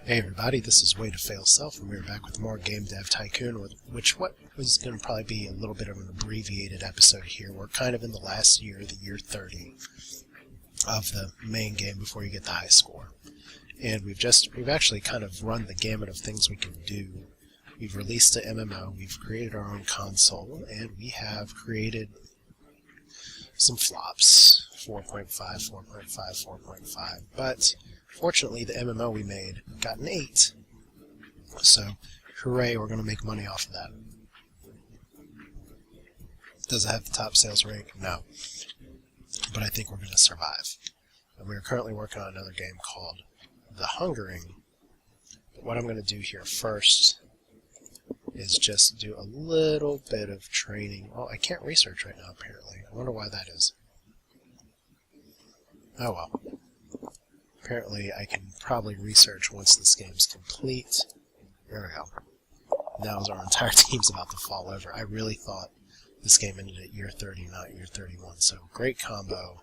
Hey everybody, this is Way to Fail Self, and we're back with more Game Dev Tycoon, what was going to probably be a little bit of an abbreviated episode here. We're kind of in the last year, the year 30, of the main game before you get the high score. And we've actually kind of run the gamut of things we can do. We've released the MMO, we've created our own console, and we have created some flops. 4.5, 4.5, 4.5, but fortunately the MMO we made got an 8. So, hooray, we're going to make money off of that. Does it have the top sales rank? No. But I think we're going to survive. And we're currently working on another game called The Hungering. But what I'm going to do here first is just do a little bit of training. Well, I can't research right now, apparently. I wonder why that is. Oh well. Apparently I can probably research once this game's complete. There we go. Now our entire team's about to fall over. I really thought this game ended at year 30, not year 31. So great combo.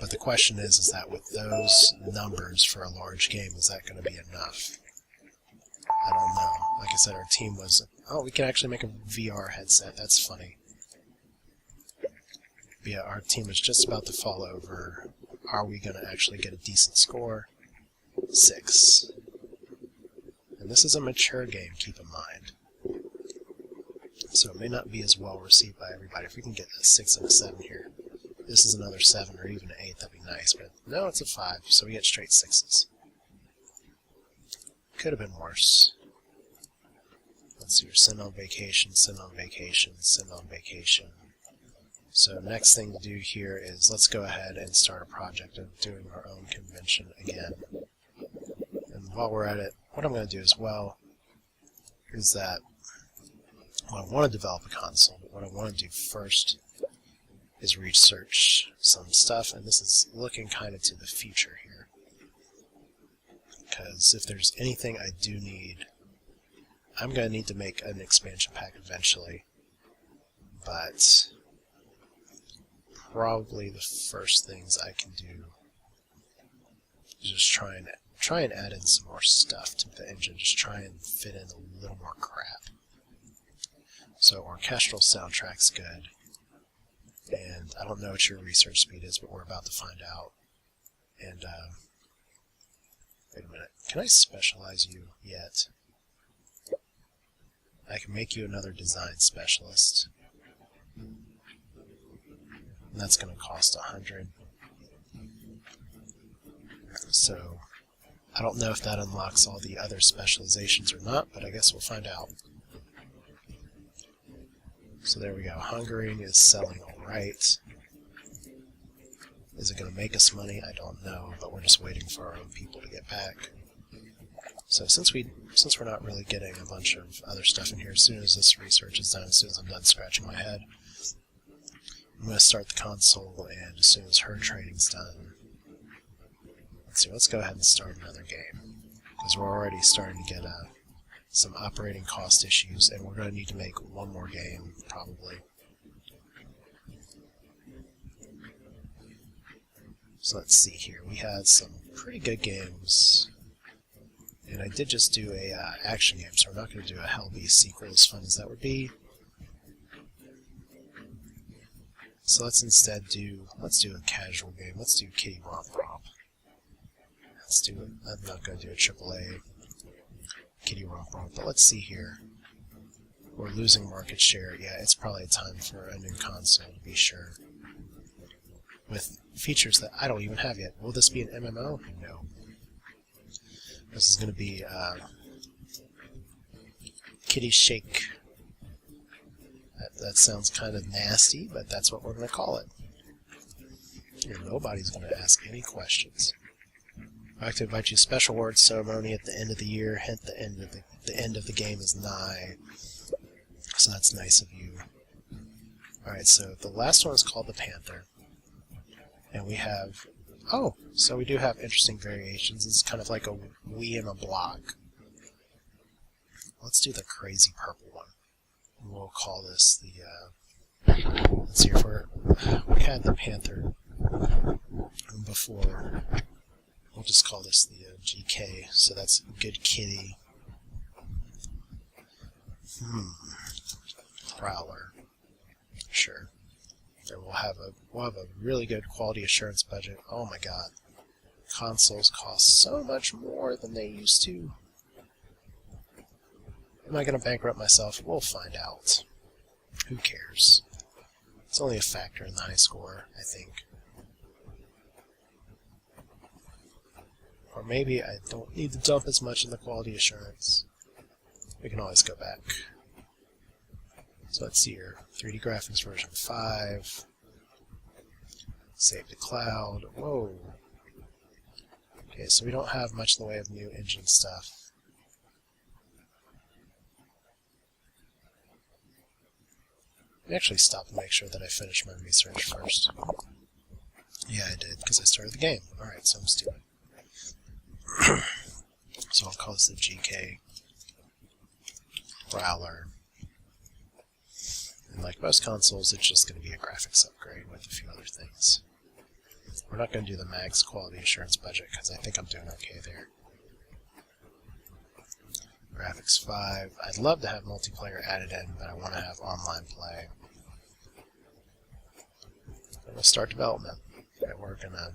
But the question is that with those numbers for a large game, is that going to be enough? I don't know. Like I said, our team was... Oh, we can actually make a VR headset. That's funny. But yeah, our team was just about to fall over. Are we going to actually get a decent score? 6. And this is a mature game, keep in mind. So it may not be as well received by everybody. If we can get a 6 and a 7 here. This is another 7 or even an 8, that'd be nice. But no, it's a 5, so we get straight 6s. Could have been worse. Let's see here. Send on vacation, send on vacation, send on vacation. So next thing to do here is let's go ahead and start a project of doing our own convention again. And while we're at it, what I'm going to do as well is that I want to develop a console. But what I want to do first is research some stuff, and this is looking kind of to the future here. Because if there's anything I do need, I'm going to need to make an expansion pack eventually. But probably the first things I can do is just try and add in some more stuff to the engine, just try and fit in a little more crap. So orchestral soundtrack's good, and I don't know what your research speed is, but we're about to find out. And wait a minute, can I specialize you yet? I can make you another design specialist. And that's going to cost 100. So, I don't know if that unlocks all the other specializations or not, but I guess we'll find out. So there we go. Hungering is selling alright. Is it going to make us money? I don't know, but we're just waiting for our own people to get back. So since we're not really getting a bunch of other stuff in here, as soon as this research is done, as soon as I'm done scratching my head, I'm going to start the console, and as soon as her training's done, let's go ahead and start another game, because we're already starting to get some operating cost issues, and we're going to need to make one more game, probably. So let's see here. We had some pretty good games, and I did just do a action game, so we're not going to do a Hell Beast sequel, as fun as that would be. So let's instead do a casual game. Let's do Kitteh Romp. Let's do it. I'm not going to do a AAA Kitteh Romp, but let's see here. We're losing market share. Yeah, it's probably time for a new console, to be sure. With features that I don't even have yet. Will this be an MMO? No. This is going to be Kitteh Shake. That sounds kind of nasty, but that's what we're going to call it. Here, nobody's going to ask any questions. I'd like to invite you to special awards ceremony at the end of the year. Hint, the end of the game is nigh. So that's nice of you. Alright, so the last one is called the Panther. And we have... Oh, so we do have interesting variations. It's kind of like a Wii in a block. Let's do the crazy purple one. We'll call this the, let's see, if we had the Panther before, We'll just call this the GK, so that's good kitty. Prowler. Sure. And we'll have a really good quality assurance budget. Oh my god. Consoles cost so much more than they used to. Am I going to bankrupt myself? We'll find out. Who cares? It's only a factor in the high score, I think. Or maybe I don't need to dump as much in the quality assurance. We can always go back. So let's see here. 3D graphics version 5. Save to cloud. Whoa. Okay, so we don't have much in the way of new engine stuff. Let me actually stop and make sure that I finish my research first. Yeah, I did, because I started the game. Alright, so I'm stupid. So I'll call this the GK Prowler. And like most consoles, it's just going to be a graphics upgrade with a few other things. We're not going to do the max quality assurance budget because I think I'm doing okay there. Graphics 5. I'd love to have multiplayer added in, but I want to have online play. I'm going to start development. And we're going to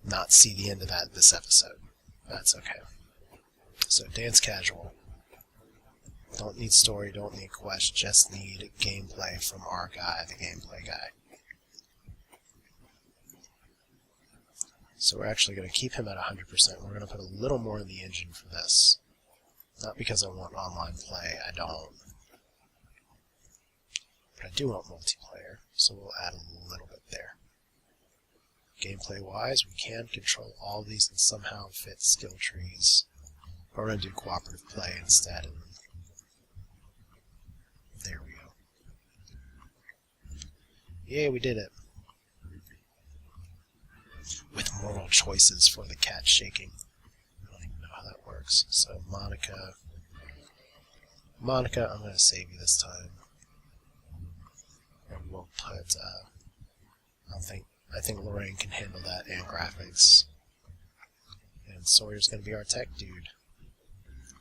not see the end of that this episode. That's okay. So, dance casual. Don't need story, don't need quest, just need gameplay from our guy, the gameplay guy. So we're actually going to keep him at 100%. We're going to put a little more in the engine for this. Not because I want online play, I don't. But I do want multiplayer, so we'll add a little bit there. Gameplay-wise, we can control all these and somehow fit skill trees. But we're going to do cooperative play instead. And there we go. Yay, we did it. With moral choices for the cat shaking. I don't even know how that works. So, Monica, I'm going to save you this time. And we'll put, I think Lorraine can handle that and graphics. And Sawyer's going to be our tech dude.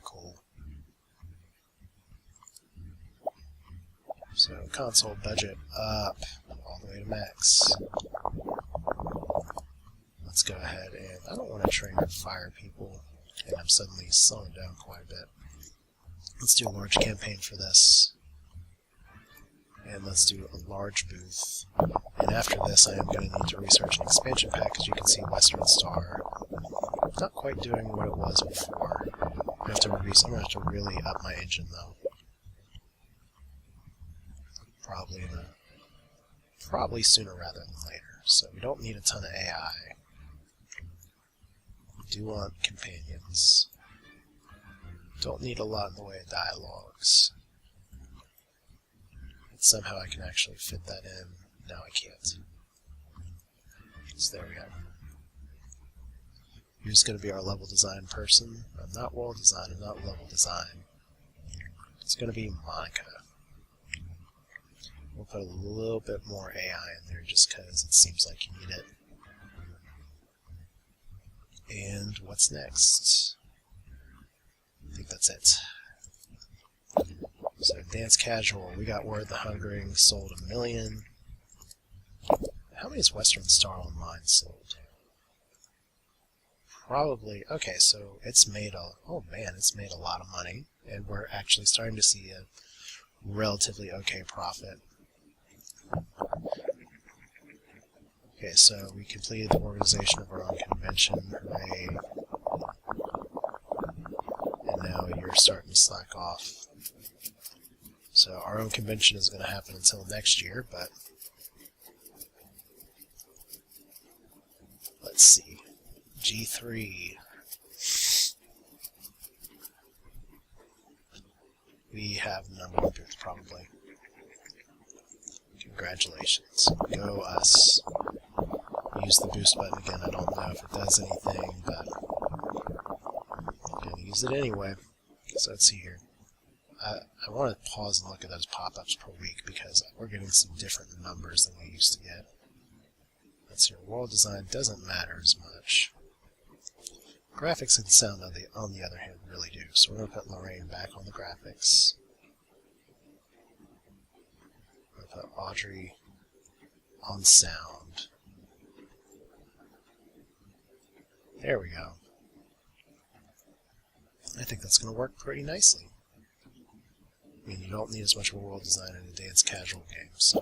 Cool. So, console budget up all the way to max. Let's go ahead and I don't want to train or fire people, and I'm suddenly slowing down quite a bit. Let's do a large campaign for this. And let's do a large booth. And after this, I am going to need to research an expansion pack, as you can see, Western Star. Not quite doing what it was before. I'm going to have to really up my engine, though. Probably sooner rather than later. So we don't need a ton of AI. We do want companions. Don't need a lot in the way of dialogues. And somehow I can actually fit that in. No, I can't. So there we go. Who's going to be our level design person? I'm not world design, I'm not level design. It's going to be Monica. We'll put a little bit more AI in there just because it seems like you need it. And what's next? I think that's it. So, Dance Casual. We got Word the Hungering sold 1 million. How many is Western Star Online sold? Probably. Okay, so it's made it's made a lot of money. And we're actually starting to see a relatively okay profit. Okay, so we completed the organization of our own convention. Hooray. And now you're starting to slack off. So our own convention is going to happen until next year, but let's see. G3. We have number one booth, probably. Congratulations. Go us. Use the boost button again. I don't know if it does anything, but I'm going to use it anyway. So let's see here. I want to pause and look at those pop-ups per week because we're getting some different numbers than we used to get. Let's see here. World design doesn't matter as much. Graphics and sound, on the other hand, really do. So we're going to put Lorraine back on the graphics. We're going to put Audrey on sound. There we go. I think that's going to work pretty nicely. I mean, you don't need as much world design in a dance casual game, so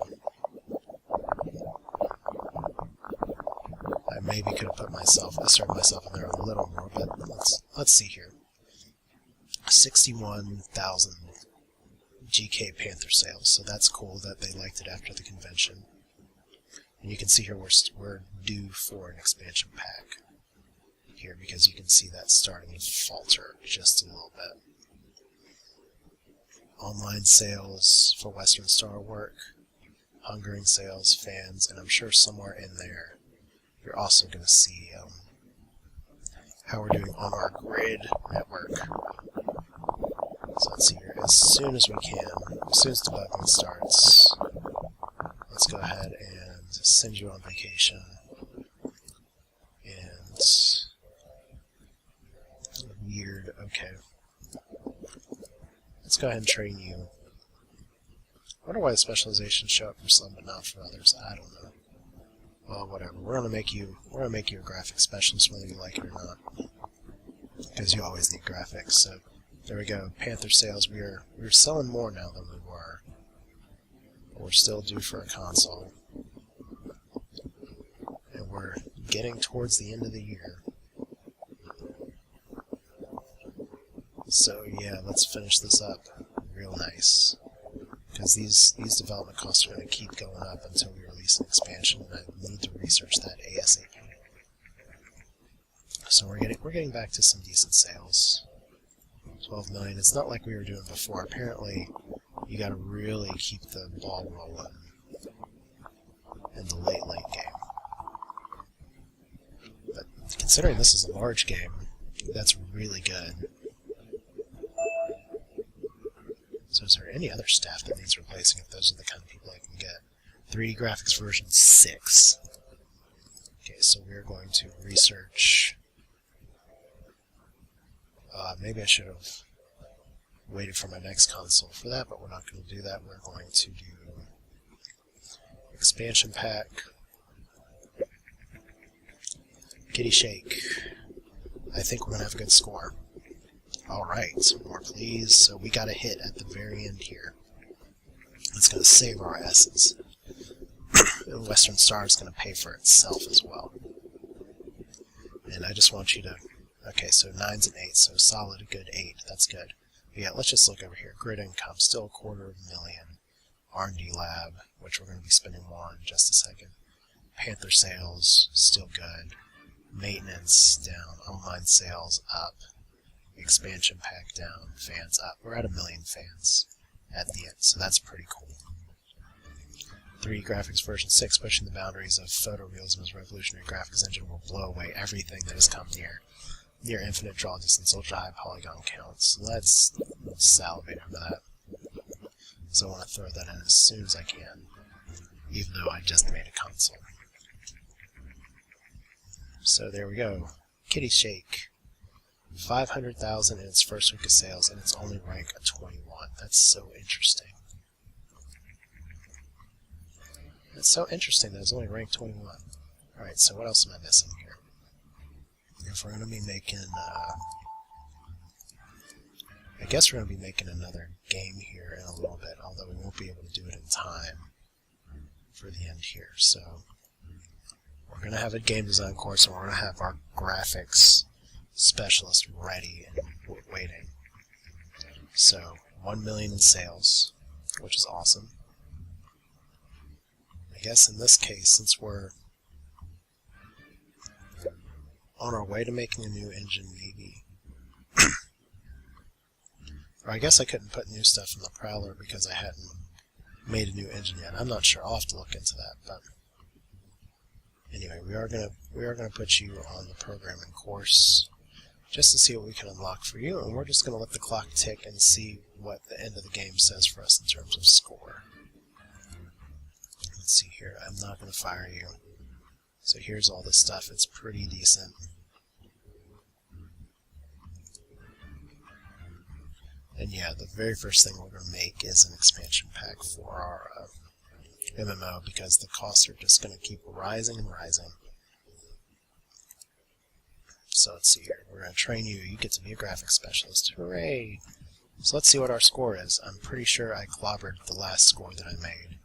I maybe could have asserted myself in there a little more, but let's see here. 61,000 GK Panther sales, so that's cool that they liked it after the convention. And you can see here we're due for an expansion pack here, because you can see that starting to falter just a little bit. Online sales for Western Star work, hungering sales, fans, and I'm sure somewhere in there you're also going to see how we're doing on our grid network. So let's see here, as soon as we can, as soon as debugging starts, let's go ahead and send you on vacation. And weird, okay. Let's go ahead and train you. I wonder why the specializations show up for some but not for others. I don't know. Well, whatever. We're gonna make you a graphics specialist whether you like it or not, because you always need graphics. So there we go. Panther sales. We're selling more now than we were, but we're still due for a console, and we're getting towards the end of the year. So yeah, let's finish this up real nice, because these development costs are going to keep going up until we release an expansion, and I need to research that ASAP. So we're getting back to some decent sales. 12 million. It's not like we were doing before. Apparently, you got to really keep the ball rolling in the late game. But considering this is a large game, that's really good. So is there any other staff that needs replacing if those are the kind of people I can get? 3D graphics version 6. Okay, so we're going to research. Maybe I should have waited for my next console for that, but we're not going to do that. We're going to do expansion pack. Kitty Shake. I think we're going to have a good score. Alright, more please. So we got a hit at the very end here. It's going to save our S's. And Western Star is going to pay for itself as well. And I just want you to... Okay, so 9's and 8, so solid, a good 8. That's good. But yeah, let's just look over here. Grid income, still $250,000. R&D lab, which we're going to be spending more on in just a second. Panther sales, still good. Maintenance, down. Online sales, up. Expansion pack down, fans up. We're at 1 million fans at the end, so that's pretty cool. 3D graphics version 6, pushing the boundaries of photorealism's revolutionary graphics engine, will blow away everything that has come near infinite draw distance, ultra high polygon counts. Let's salivate over that. So I want to throw that in as soon as I can, even though I just made a console. So there we go. Kitty Shake. 500,000 in its first week of sales, and it's only ranked at 21. That's so interesting. It's so interesting that it's only ranked 21. Alright, so what else am I missing here? If we're going to be making... I guess we're going to be making another game here in a little bit, although we won't be able to do it in time for the end here. So we're going to have a game design course, and we're going to have our graphics specialist ready and waiting. So 1 million in sales, which is awesome. I guess in this case, since we're on our way to making a new engine, maybe, or I guess I couldn't put new stuff in the Prowler because I hadn't made a new engine yet. I'm not sure. I'll have to look into that. But anyway, we are gonna put you on the programming course, just to see what we can unlock for you, and we're just going to let the clock tick and see what the end of the game says for us in terms of score. Let's see here. I'm not going to fire you. So here's all this stuff. It's pretty decent. And yeah, the very first thing we're going to make is an expansion pack for our MMO, because the costs are just going to keep rising and rising. So let's see here. We're going to train you. You get to be a graphics specialist. Hooray! So let's see what our score is. I'm pretty sure I clobbered the last score that I made,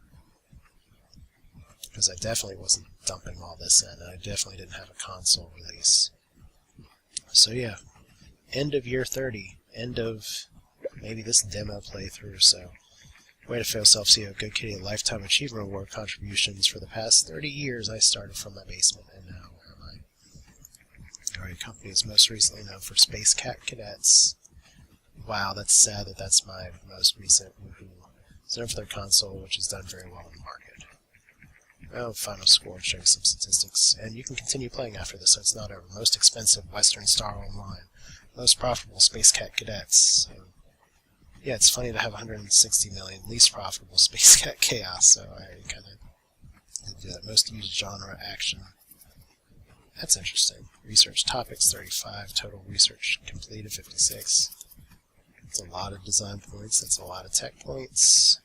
because I definitely wasn't dumping all this in, and I definitely didn't have a console release. So yeah, end of year 30, end of maybe this demo playthrough. So way to fail self, CEO. Good Kitteh Lifetime Achievement Award contributions for the past 30 years. I started from my basement, and now where am I? Our company is most recently known for Space Cat Cadets. Wow, that's sad that that's my most recent woohoo. It's known for their console, which has done very well in the market. Oh, final score, show you some statistics. And you can continue playing after this, so it's not over. Most expensive Western Star Online. Most profitable Space Cat Cadets. So, yeah, it's funny to have 160 million. Least profitable Space Cat Chaos, so I kind of do that. Most used genre action. That's interesting. Research topics 35. Total research completed 56. That's a lot of design points. That's a lot of tech points.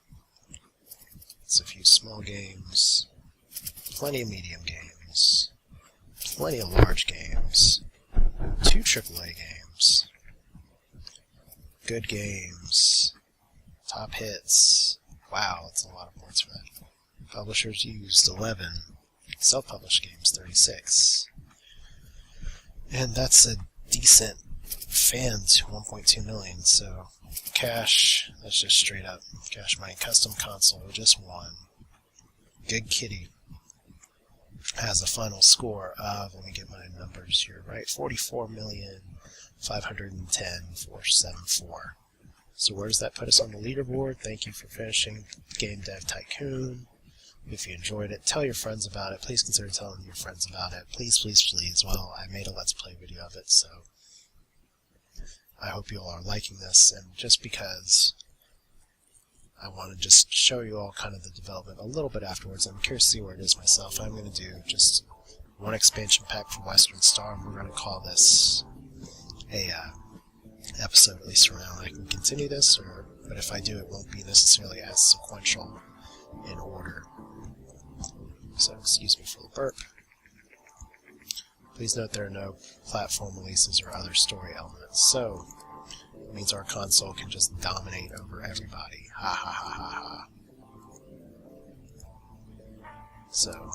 It's a few small games. Plenty of medium games. Plenty of large games. 2 AAA games. Good games. Top hits. Wow, that's a lot of points for that. Publishers used 11. Self-published games 36. And that's a decent fans, 1.2 million. So cash, that's just straight up cash money. Custom console, just 1. Good Kitteh has a final score of, let me get my numbers here right, 44,510,474. So where does that put us on the leaderboard? Thank you for finishing Game Dev Tycoon. If you enjoyed it, tell your friends about it. Please consider telling your friends about it. Please, please, please. Well, I made a Let's Play video of it, so I hope you all are liking this. And just because I want to just show you all kind of the development a little bit afterwards, I'm curious to see where it is myself. I'm going to do just 1 expansion pack for Western Star, and we're going to call this a episode, at least for now. I can continue this, but if I do, it won't be necessarily as sequential in order. So excuse me for the burp. Please note there are no platform releases or other story elements, so it means our console can just dominate over everybody. Ha ha ha ha ha. So,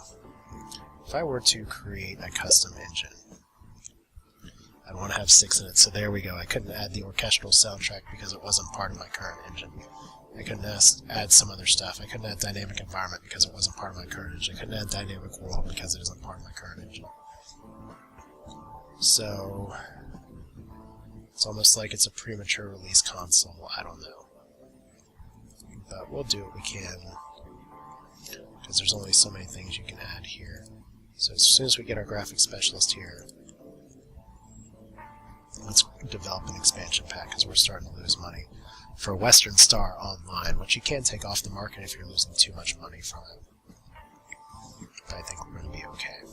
if I were to create a custom engine, I'd want to have 6 in it, so there we go. I couldn't add the orchestral soundtrack because it wasn't part of my current engine. I couldn't add some other stuff. I couldn't add dynamic environment because it wasn't part of my current engine. I couldn't add dynamic world because it isn't part of my current engine. So, it's almost like it's a premature release console. I don't know. But we'll do what we can, because there's only so many things you can add here. So as soon as we get our graphics specialist here, let's develop an expansion pack, because we're starting to lose money for Western Star Online, which you can take off the market if you're losing too much money from it. But I think we're going to be okay.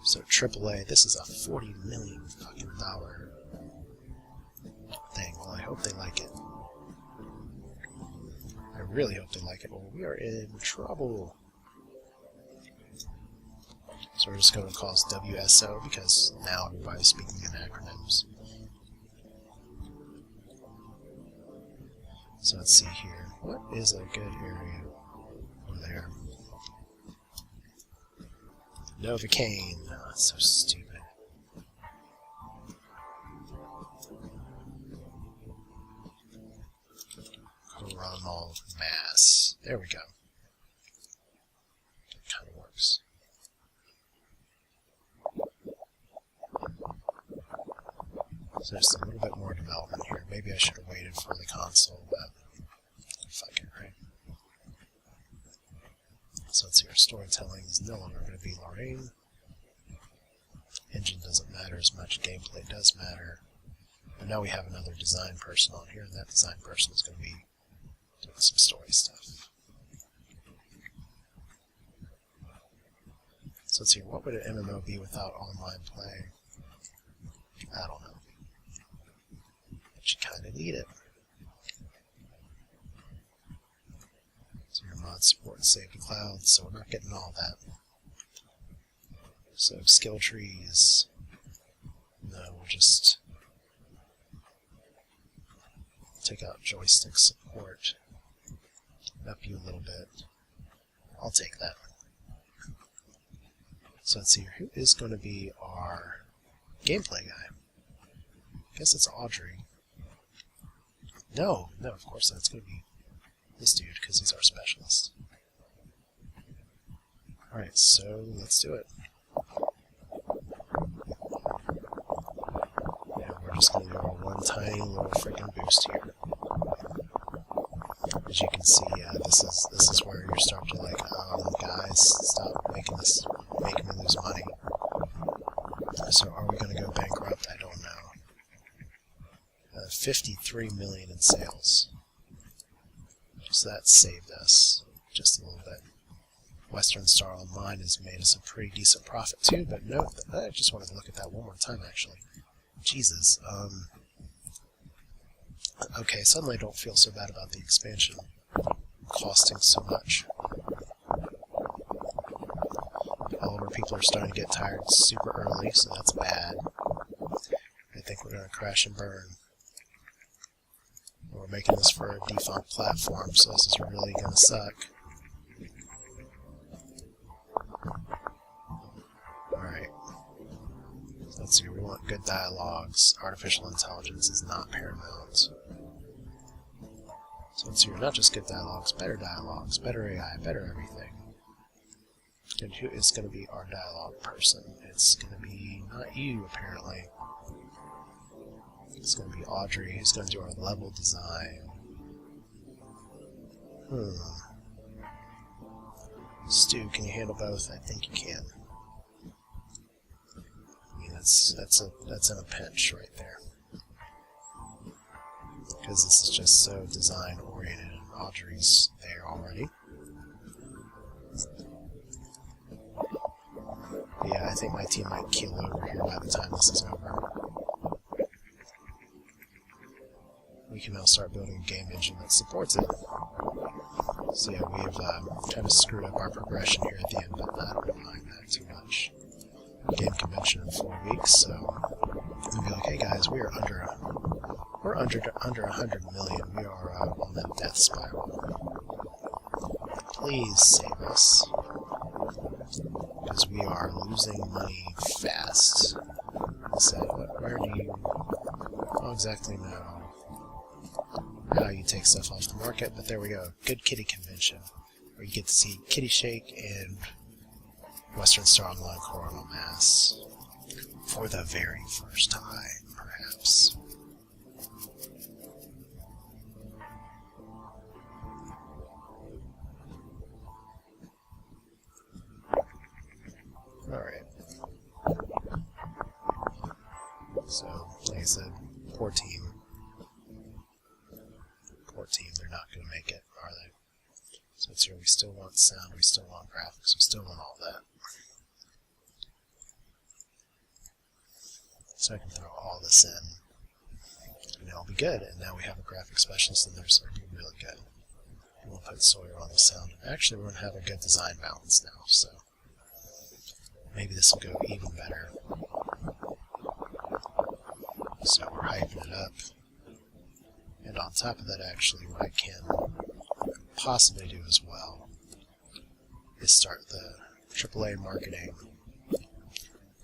So AAA, this is a $40 million fucking dollar thing. Well, I hope they like it. I really hope they like it. Well, we are in trouble. So we're just going to call this WSO, because now everybody's speaking in acronyms. So let's see here. What is a good area over there? Novocaine. Oh, that's so stupid. Coronal mass. There we go. That kind of works. So there's a little bit more development here. Maybe I should have waited for the console, but fuck it, right? So let's see, our storytelling is no longer going to be Lorraine. Engine doesn't matter as much, gameplay does matter. But now we have another design person on here, and that design person is going to be doing some story stuff. So let's see, what would an MMO be without online play? I don't know. But you kind of Delete it. So your mod support save to cloud, so we're not getting all that. So skill trees. No, we'll just take out joystick support. Up you a little bit. I'll take that. So let's see here. Who is going to be our gameplay guy? I guess it's Audrey. No, of course not. It's going to be this dude, because he's our specialist. Alright, so let's do it. Yeah, we're just going to do our one tiny little freaking boost here. As you can see, this is where you're starting to like, guys, stop making me lose money. So are we going to go bankrupt? I don't know. 53 million in sales. So that saved us just a little bit. Western Star Online has made us a pretty decent profit too, but no, I just wanted to look at that one more time actually. Jesus. Okay, suddenly I don't feel so bad about the expansion costing so much. All of our people are starting to get tired super early, so that's bad. I think we're going to crash and burn. We're making this for a defunct platform, so this is really going to suck. Alright. Let's see, we want good dialogues. Artificial intelligence is not paramount. So let's see, not just good dialogues, better AI, better everything. And who is going to be our dialogue person? It's going to be not you, apparently. It's going to be Audrey, who's going to do our level design. Stu, can you handle both? I think you can. I mean, that's in a pinch right there. Because this is just so design oriented, and Audrey's there already. But yeah, I think my team might keel over here by the time this is over. We can now start building a game engine that supports it. So yeah, we've kind of screwed up our progression here at the end, but I don't mind that too much. Game convention in 4 weeks, so we'll be like, hey guys, we're under 100 million. We are on that death spiral. Please save us, because we are losing money fast. So where do you? I don't exactly know how you take stuff off the market, but there we go. Good Kitteh convention, where you get to see Kitteh Shake and Western Star Online Coronal Mass for the very first time, perhaps. Alright. So, like I said, poor team. They're not going to make it, are they? So it's here, we still want sound, we still want graphics, we still want all that. So I can throw all this in, and it'll be good. And now we have a graphics specialist in there, so it'll be really good. And we'll put Sawyer on the sound. Actually, we're going to have a good design balance now, so maybe this will go even better. So we're hyping it up. And on top of that, actually, what I can possibly do as well is start the AAA marketing,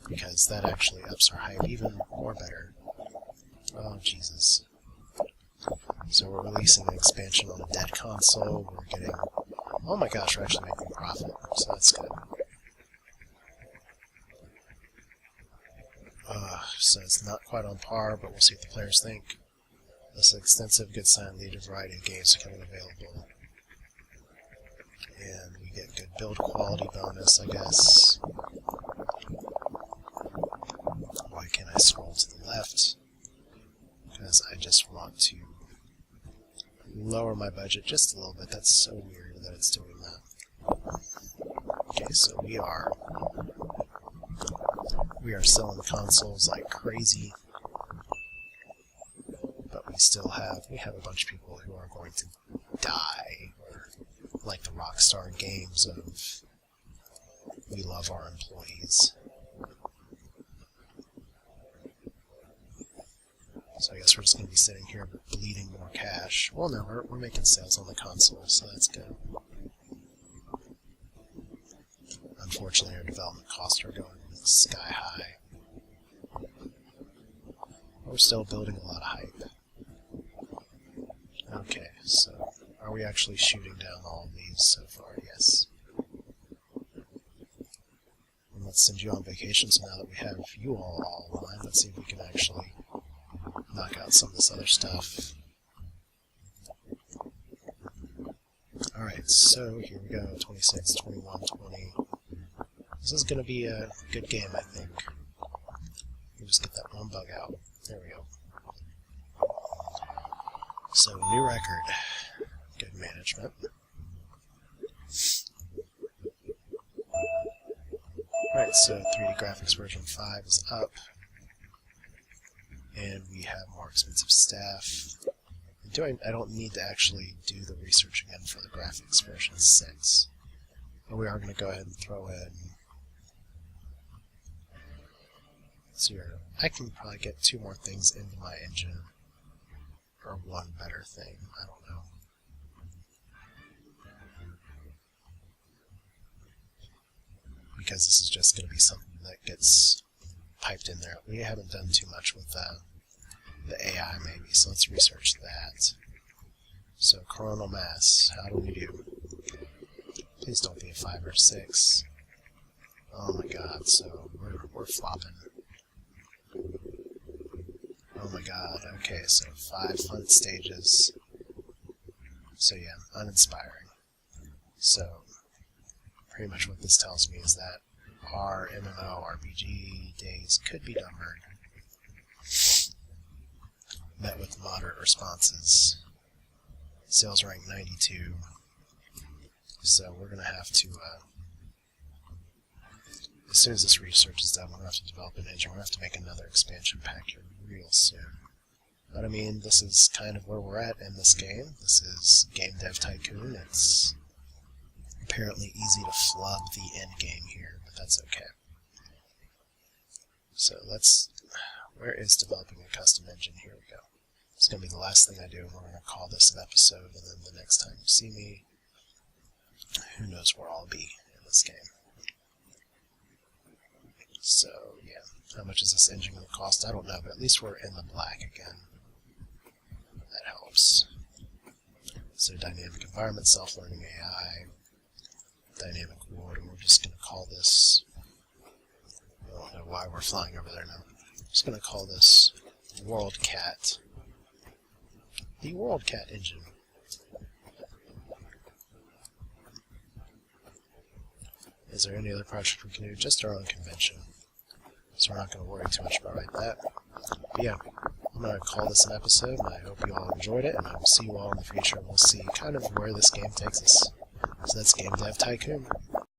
because that actually ups our hype even more better. Oh, Jesus. So we're releasing an expansion on a dead console. We're getting... Oh my gosh, we're actually making profit, so that's good. So it's not quite on par, but we'll see what the players think. This extensive, good sign lead, a variety of games becoming available. And we get good build quality bonus, I guess. Why can't I scroll to the left? Because I just want to lower my budget just a little bit. That's so weird that it's doing that. Okay, so we are selling consoles like crazy. But we we have a bunch of people who are going to die, or like the Rockstar games of we love our employees. So I guess we're just going to be sitting here bleeding more cash. Well, no, we're making sales on the console, so that's good. Unfortunately, our development costs are going sky high. We're still building a lot of hype. Okay, so are we actually shooting down all of these so far? Yes. And let's send you on vacation, so now that we have you all aligned, let's see if we can actually knock out some of this other stuff. Alright, so here we go, 26, 21, 20. This is going to be a good game, I think. We'll just get that one bug out. There we go. So, new record. Good management. Alright, so 3D graphics version 5 is up. And we have more expensive staff. I don't need to actually do the research again for the graphics version 6. But we are going to go ahead and throw in... So I can probably get 2 more things into my engine. Or one better thing. I don't know. Because this is just going to be something that gets piped in there. We haven't done too much with the AI maybe, so let's research that. So coronal mass, how do we do? Please don't be a 5 or 6. Oh my god, so we're flopping. Oh my god, okay, so 5 fun stages. So yeah, uninspiring. So, pretty much what this tells me is that our MMO RPG days could be numbered. Met with moderate responses. Sales rank 92. So we're going to have to, as soon as this research is done, we're going to have to develop an engine. We're going to have to make another expansion pack here real soon. But I mean, this is kind of where we're at in this game. This is Game Dev Tycoon. It's apparently easy to flub the end game here, but that's okay. So where is developing a custom engine? Here we go. It's going to be the last thing I do, and we're going to call this an episode, and then the next time you see me, who knows where I'll be in this game. So, yeah. How much is this engine going to cost? I don't know, but at least we're in the black again. That helps. So, dynamic environment, self-learning AI, dynamic world, and we're just going to call this... I don't know why we're flying over there now. I'm just going to call this WorldCat. The WorldCat engine. Is there any other project we can do? Just our own convention. So we're not going to worry too much about that. But yeah, I'm going to call this an episode, and I hope you all enjoyed it, and I will see you all in the future, and we'll see kind of where this game takes us. So that's Game Dev Tycoon.